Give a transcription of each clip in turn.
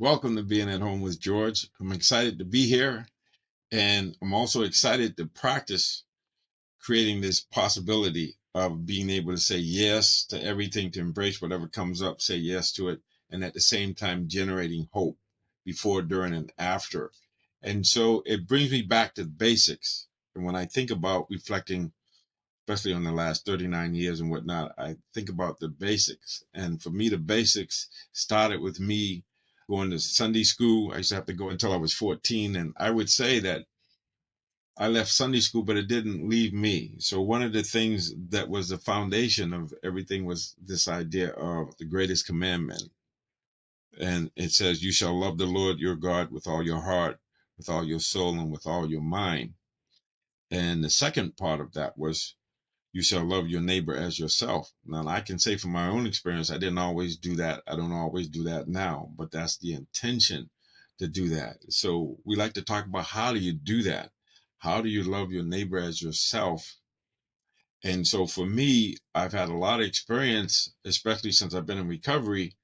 Welcome to Being at Home with George. I'm excited to be here, and I'm also excited to practice creating this possibility of being able to say yes to everything, to embrace whatever comes up, say yes to it, and at the same time generating hope before, during, and after. And so it brings me back to the basics. And when I think about reflecting, especially on the last 39 years and whatnot, I think about the basics. And for me, the basics started with me going to Sunday school. I used to have to go until I was 14. And I would say that I left Sunday school, but it didn't leave me. So one of the things that was the foundation of everything was this idea of the greatest commandment. And it says, you shall love the Lord your God with all your heart, with all your soul, and with all your mind. And the second part of that was, you shall love your neighbor as yourself. Now, I can say from my own experience, I didn't always do that. I don't always do that now, but that's the intention, to do that. So we like to talk about, how do you do that? How do you love your neighbor as yourself? And so for me, I've had a lot of experience, especially since I've been in recovery,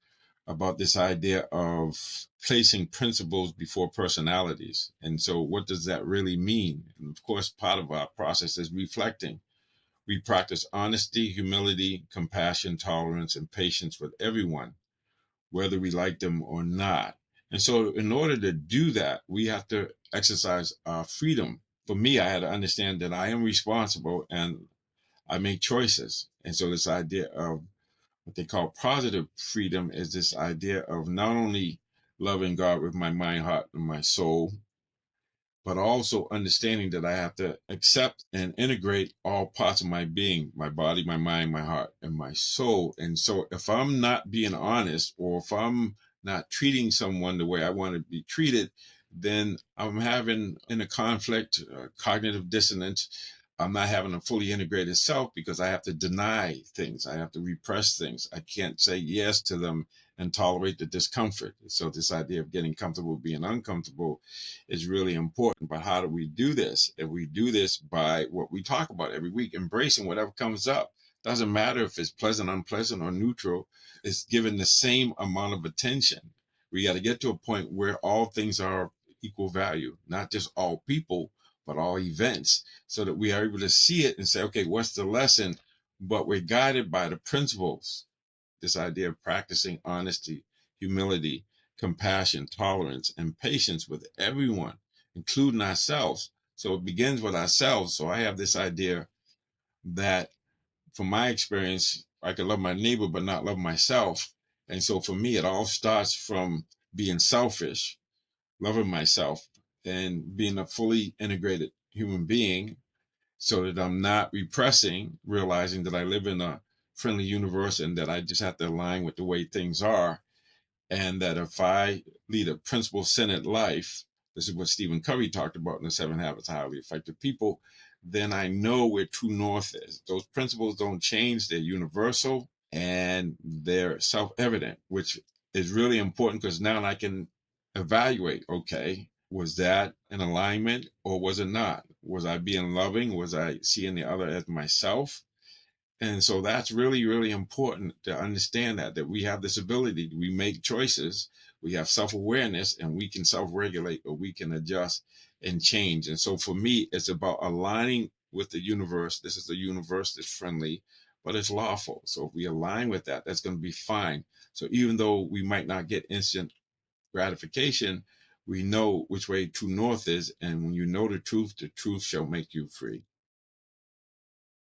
about this idea of placing principles before personalities. And so what does that really mean? And of course, part of our process is reflecting. We practice honesty, humility, compassion, tolerance, and patience with everyone, whether we like them or not. And so in order to do that, we have to exercise our freedom. For me, I had to understand that I am responsible and I make choices. And so this idea of what they call positive freedom is this idea of not only loving God with my mind, heart, and my soul, but also understanding that I have to accept and integrate all parts of my being, my body, my mind, my heart, and my soul. And so if I'm not being honest, or if I'm not treating someone the way I want to be treated, then I'm having in a conflict, cognitive dissonance. I'm not having a fully integrated self, because I have to deny things. I have to repress things. I can't say yes to them and tolerate the discomfort. So this idea of getting comfortable being uncomfortable is really important. But how do we do this? If we do this by what we talk about every week, embracing whatever comes up. Doesn't matter if it's pleasant, unpleasant, or neutral. It's given the same amount of attention. We got to get to a point where all things are equal value, not just all people, but all events, so that we are able to see it and say, okay, what's the lesson? But we're guided by the principles. This idea of practicing honesty, humility, compassion, tolerance, and patience with everyone, including ourselves. So it begins with ourselves. So I have this idea that, from my experience, I can love my neighbor but not love myself. And so for me, it all starts from being selfish, loving myself, and being a fully integrated human being, so that I'm not repressing, realizing that I live in a friendly universe and that I just have to align with the way things are. And that if I lead a principle-centered life, this is what Stephen Covey talked about in the 7 Habits of Highly Effective People, then I know where true north is. Those principles don't change. They're universal and they're self-evident, which is really important, because now I can evaluate, okay, was that in alignment or was it not? Was I being loving? Was I seeing the other as myself? And so that's really, really important to understand, that we have this ability. We make choices. We have self-awareness, and we can self-regulate, or we can adjust and change. And so for me, it's about aligning with the universe. This is the universe that's friendly, but it's lawful. So if we align with that, that's going to be fine. So even though we might not get instant gratification, we know which way true north is. And when you know the truth shall make you free.